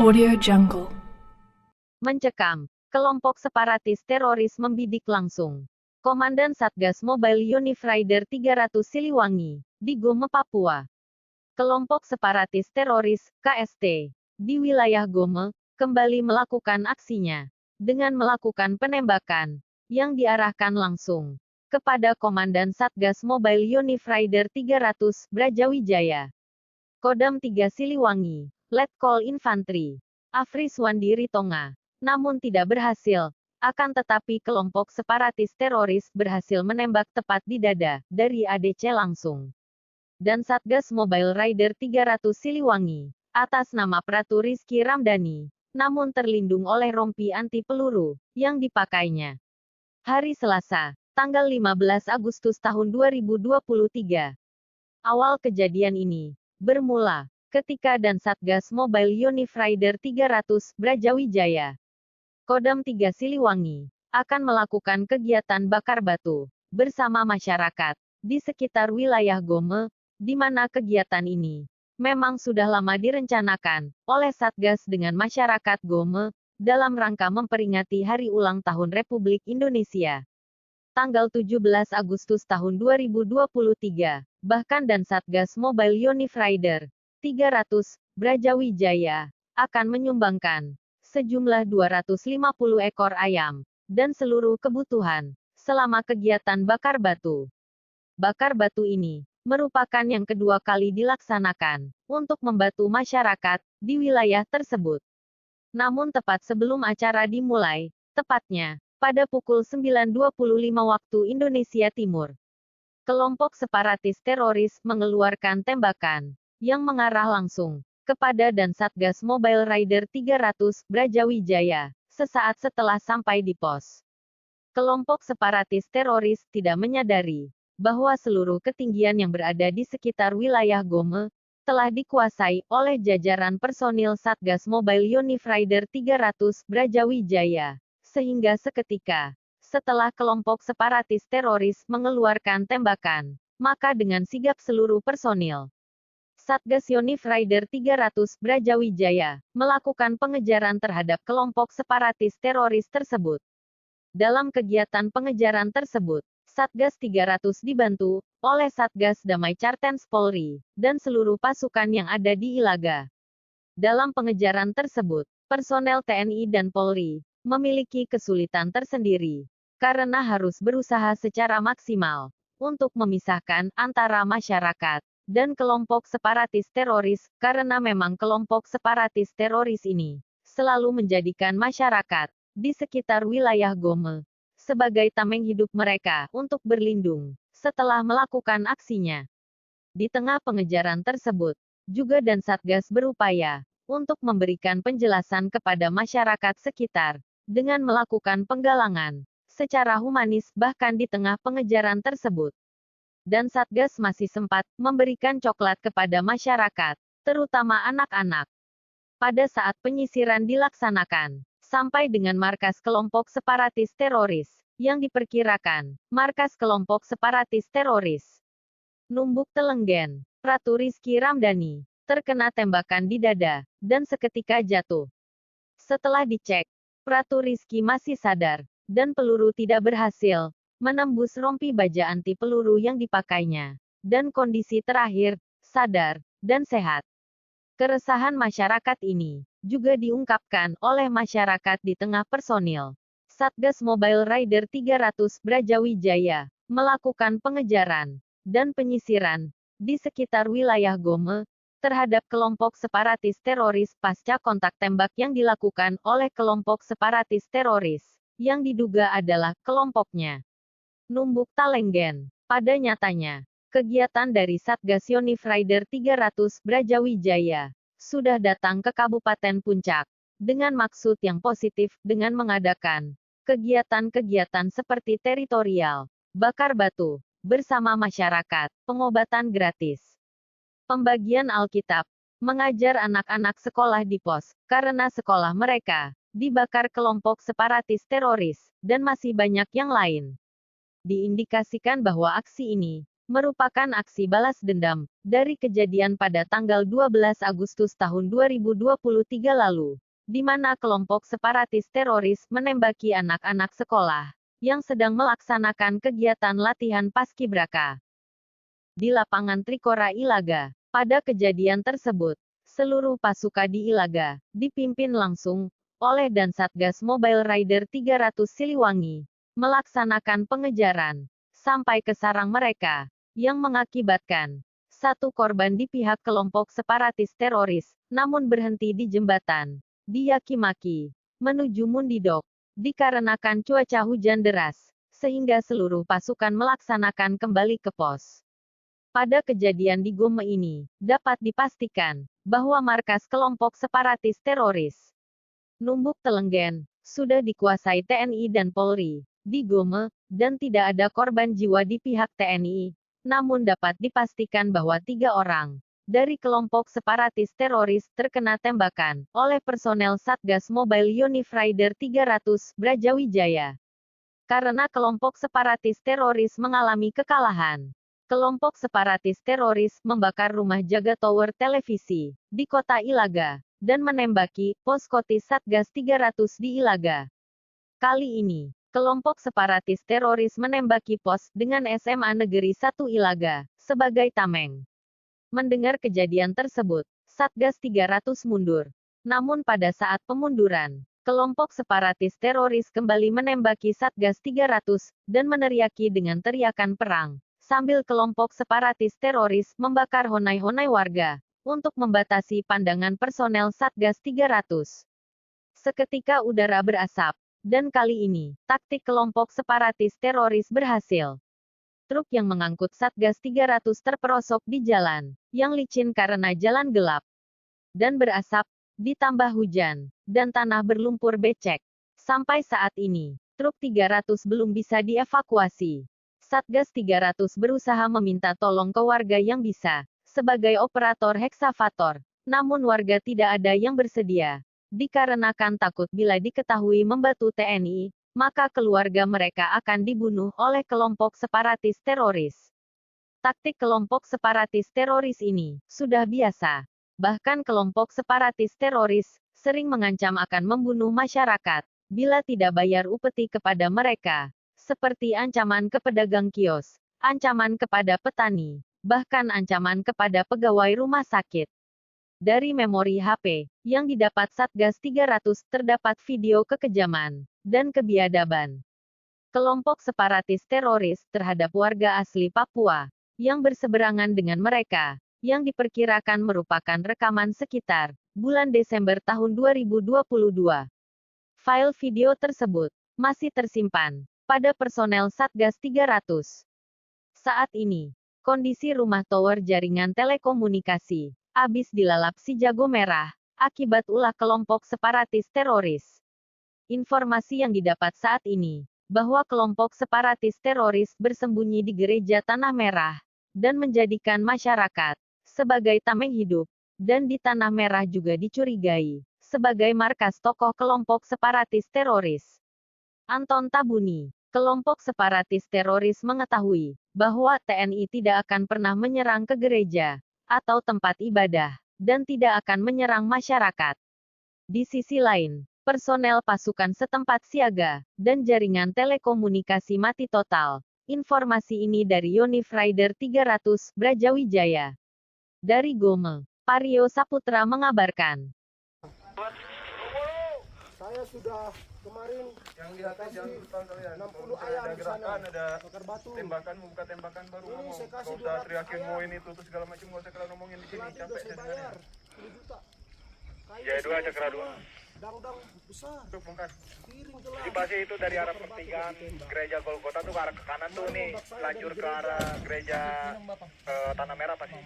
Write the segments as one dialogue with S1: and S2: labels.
S1: Audio Jungle.
S2: Mencekam, kelompok separatis teroris membidik langsung. Komandan Satgas Mobile Unif Rider 300 Siliwangi, di Gome, Papua. Kelompok separatis teroris, KST, di wilayah Gome, kembali melakukan aksinya, dengan melakukan penembakan, yang diarahkan langsung, kepada Komandan Satgas Mobile Unif Rider 300, Brajawijaya. Kodam 3 Siliwangi, Letkol Infantri, Afri Swandi Ritonga. Namun tidak berhasil, akan tetapi kelompok separatis teroris berhasil menembak tepat di dada, dari ADC langsung. Dan Satgas Mobile Rider 300 Siliwangi, atas nama Pratu Rizky Ramdhani, namun terlindung oleh rompi anti peluru, yang dipakainya. Hari Selasa, tanggal 15 Agustus tahun 2023. Awal kejadian ini bermula ketika dan Satgas Mobile Unif Rider 300 Brajawijaya, Kodam 3 Siliwangi, akan melakukan kegiatan bakar batu bersama masyarakat di sekitar wilayah Gome, di mana kegiatan ini memang sudah lama direncanakan oleh Satgas dengan masyarakat Gome dalam rangka memperingati Hari Ulang Tahun Republik Indonesia. Tanggal 17 Agustus tahun 2023, bahkan dan Satgas Mobile Unif Rider 300 Brajawijaya akan menyumbangkan sejumlah 250 ekor ayam dan seluruh kebutuhan selama kegiatan bakar batu. Bakar batu ini merupakan yang kedua kali dilaksanakan untuk membantu masyarakat di wilayah tersebut. Namun tepat sebelum acara dimulai, tepatnya pada pukul 9.25 waktu Indonesia Timur, kelompok separatis teroris mengeluarkan tembakan yang mengarah langsung kepada dan Satgas Mobile Rider 300 Brajawijaya sesaat setelah sampai di pos. Kelompok separatis teroris tidak menyadari bahwa seluruh ketinggian yang berada di sekitar wilayah Gome telah dikuasai oleh jajaran personil Satgas Mobile Unif Rider 300 Brajawijaya. Sehingga seketika setelah kelompok separatis teroris mengeluarkan tembakan, maka dengan sigap seluruh personil Satgas Unif Rider 300 Brajawijaya melakukan pengejaran terhadap kelompok separatis teroris tersebut. Dalam kegiatan pengejaran tersebut, Satgas 300 dibantu oleh Satgas Damai Cartens Polri dan seluruh pasukan yang ada di Ilaga. Dalam pengejaran tersebut, personel TNI dan Polri memiliki kesulitan tersendiri karena harus berusaha secara maksimal untuk memisahkan antara masyarakat dan kelompok separatis teroris, karena memang kelompok separatis teroris ini selalu menjadikan masyarakat di sekitar wilayah Gome sebagai tameng hidup mereka untuk berlindung setelah melakukan aksinya. Di tengah pengejaran tersebut, juga dan Satgas berupaya untuk memberikan penjelasan kepada masyarakat sekitar dengan melakukan penggalangan secara humanis bahkan di tengah pengejaran tersebut. Dan Satgas masih sempat memberikan coklat kepada masyarakat, terutama anak-anak. Pada saat penyisiran dilaksanakan, sampai dengan markas kelompok separatis teroris, yang diperkirakan markas kelompok separatis teroris Numbuk Telenggen, Pratu Rizky Ramdhani, terkena tembakan di dada, dan seketika jatuh. Setelah dicek, Pratu Rizky masih sadar, dan peluru tidak berhasil menembus rompi baja anti peluru yang dipakainya, dan kondisi terakhir, sadar, dan sehat. Keresahan masyarakat ini juga diungkapkan oleh masyarakat di tengah personil Satgas Mobile Rider 300 Brajawijaya melakukan pengejaran dan penyisiran di sekitar wilayah Gome terhadap kelompok separatis teroris pasca kontak tembak yang dilakukan oleh kelompok separatis teroris yang diduga adalah kelompoknya Numbuk Talenggen. Pada nyatanya, kegiatan dari Satgas Unif Rider 300 Brajawijaya sudah datang ke Kabupaten Puncak dengan maksud yang positif dengan mengadakan kegiatan-kegiatan seperti teritorial, bakar batu bersama masyarakat, pengobatan gratis, pembagian Alkitab, mengajar anak-anak sekolah di pos, karena sekolah mereka dibakar kelompok separatis teroris, dan masih banyak yang lain. Diindikasikan bahwa aksi ini merupakan aksi balas dendam dari kejadian pada tanggal 12 Agustus tahun 2023 lalu, di mana kelompok separatis teroris menembaki anak-anak sekolah yang sedang melaksanakan kegiatan latihan paskibraka di lapangan Trikora Ilaga. Pada kejadian tersebut, seluruh pasukan di Ilaga dipimpin langsung oleh dan Satgas Mobile Rider 300 Siliwangi melaksanakan pengejaran sampai ke sarang mereka yang mengakibatkan satu korban di pihak kelompok separatis teroris, namun berhenti di jembatan di Yakimaki menuju Mundidok dikarenakan cuaca hujan deras, sehingga seluruh pasukan melaksanakan kembali ke pos. Pada kejadian di Gome ini, dapat dipastikan bahwa markas kelompok separatis teroris Numbuk Telenggen sudah dikuasai TNI dan Polri di Gome, dan tidak ada korban jiwa di pihak TNI. Namun dapat dipastikan bahwa 3 orang dari kelompok separatis teroris terkena tembakan oleh personel Satgas Mobile Yonif Rider 300 Brajawijaya. Karena kelompok separatis teroris mengalami kekalahan, kelompok separatis teroris membakar rumah jaga tower televisi di kota Ilaga dan menembaki pos Kotis Satgas 300 di Ilaga. Kali ini, kelompok separatis teroris menembaki pos dengan SMA Negeri 1 Ilaga sebagai tameng. Mendengar kejadian tersebut, Satgas 300 mundur. Namun pada saat pemunduran, kelompok separatis teroris kembali menembaki Satgas 300 dan meneriaki dengan teriakan perang, sambil kelompok separatis teroris membakar honai-honai warga untuk membatasi pandangan personel Satgas 300. Seketika udara berasap, dan kali ini, taktik kelompok separatis teroris berhasil. Truk yang mengangkut Satgas 300 terperosok di jalan yang licin karena jalan gelap dan berasap, ditambah hujan dan tanah berlumpur becek. Sampai saat ini, truk 300 belum bisa dievakuasi. Satgas 300 berusaha meminta tolong ke warga yang bisa, sebagai operator heksavator, namun warga tidak ada yang bersedia. Dikarenakan takut bila diketahui membantu TNI, maka keluarga mereka akan dibunuh oleh kelompok separatis teroris. Taktik kelompok separatis teroris ini sudah biasa. Bahkan kelompok separatis teroris sering mengancam akan membunuh masyarakat bila tidak bayar upeti kepada mereka, seperti ancaman ke pedagang kios, ancaman kepada petani, bahkan ancaman kepada pegawai rumah sakit. Dari memori HP yang didapat Satgas 300 terdapat video kekejaman dan kebiadaban kelompok separatis teroris terhadap warga asli Papua yang berseberangan dengan mereka, yang diperkirakan merupakan rekaman sekitar bulan Desember tahun 2022. File video tersebut masih tersimpan pada personel Satgas 300. Saat ini, kondisi rumah tower jaringan telekomunikasi habis dilalap si jago merah akibat ulah kelompok separatis teroris. Informasi yang didapat saat ini bahwa kelompok separatis teroris bersembunyi di gereja Tanah Merah dan menjadikan masyarakat sebagai tameng hidup, dan di Tanah Merah juga dicurigai sebagai markas tokoh kelompok separatis teroris. Anton Tabuni, kelompok separatis teroris mengetahui bahwa TNI tidak akan pernah menyerang ke gereja atau tempat ibadah dan tidak akan menyerang masyarakat. Di sisi lain, personel pasukan setempat siaga dan jaringan telekomunikasi mati total. Informasi ini dari Yonif Rider 300 Brajawijaya. Dari Gome, Pario Saputra mengabarkan.
S1: Saya sudah kemarin
S3: yang di atas jangan lupa kalian.
S1: 60 ayam
S3: ada
S1: di sana.
S3: gerakan, ada
S1: Bakar batu.
S3: tembakan, buka tembakan baru
S1: Ini
S3: ngomong.
S1: saya
S3: Gak
S1: kasih
S3: usah
S1: 200
S3: teriakin
S1: ayam.
S3: mau ini itu segala macam, gak usah kalian ngomongin di sini.
S1: Tadi udah
S3: Capek
S1: saya
S3: saya
S1: bayar
S3: dengarnya.
S1: 10 juta. Kayu
S3: Jaya dua,
S1: semua,
S3: Cakra dua.
S1: Dang-dang besar.
S3: Tuh bongkar.
S1: Piring gelas.
S3: Di base itu dari arah
S1: Bakar batu
S3: pertigaan
S1: ditembak.
S3: gereja Golgota tuh ke arah ke kanan tuh nih, lanjur ke arah gereja Tanah Merah pasti.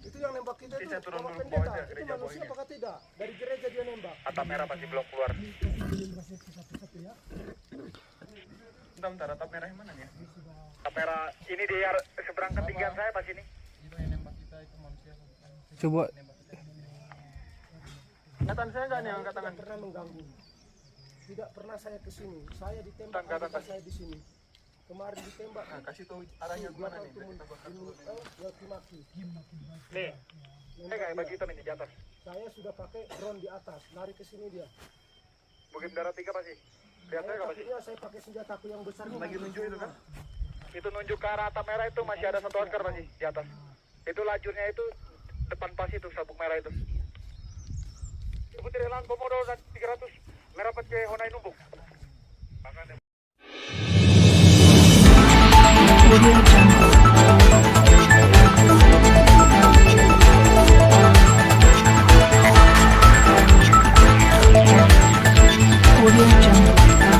S1: Itu yang nembak kita
S3: Nanti
S1: itu
S3: saya turun
S1: Bapak
S3: dulu ke
S1: Pendeta.
S3: bawah aja,
S1: Itu
S3: gereja
S1: manusia
S3: bawahnya.
S1: apakah tidak? Dari gereja dia nembak.
S3: Atap merah pasti belum keluar. Bentar, atap merah yang mana nih? Atap merah ini di seberang ketinggian saya pas ini.
S4: Coba
S3: Kelihatan saya nggak nih angkat
S1: Tidak
S3: tangan?
S1: pernah mengganggu. Tidak pernah saya ke sini. Saya ditembak
S3: Angkat
S1: anggota
S3: tangan.
S1: saya di sini. Kemarin ditembak.
S3: Nah, kasih tahu arahnya kemana nih?
S1: Belakang
S3: Kita bakar dulu.
S1: Maki.
S3: Nih, kayak baju hitam ini di atas.
S1: Saya sudah pakai drone di atas, lari ke sini dia.
S3: Bukit Darat 3 pasti. Lihatnya nggak pasti?
S1: Takutnya saya pakai senjataku yang besar ini.
S3: Lagi nunjuk itu kan? Itu nunjuk ke arah atap merah itu masih ada satu askar masih di atas. Itu lajurnya itu depan pas itu sabuk merah itu. Putri Elan Komodo dan 300 merah pece Honai numbuk. Makanya
S4: Audio Jungle.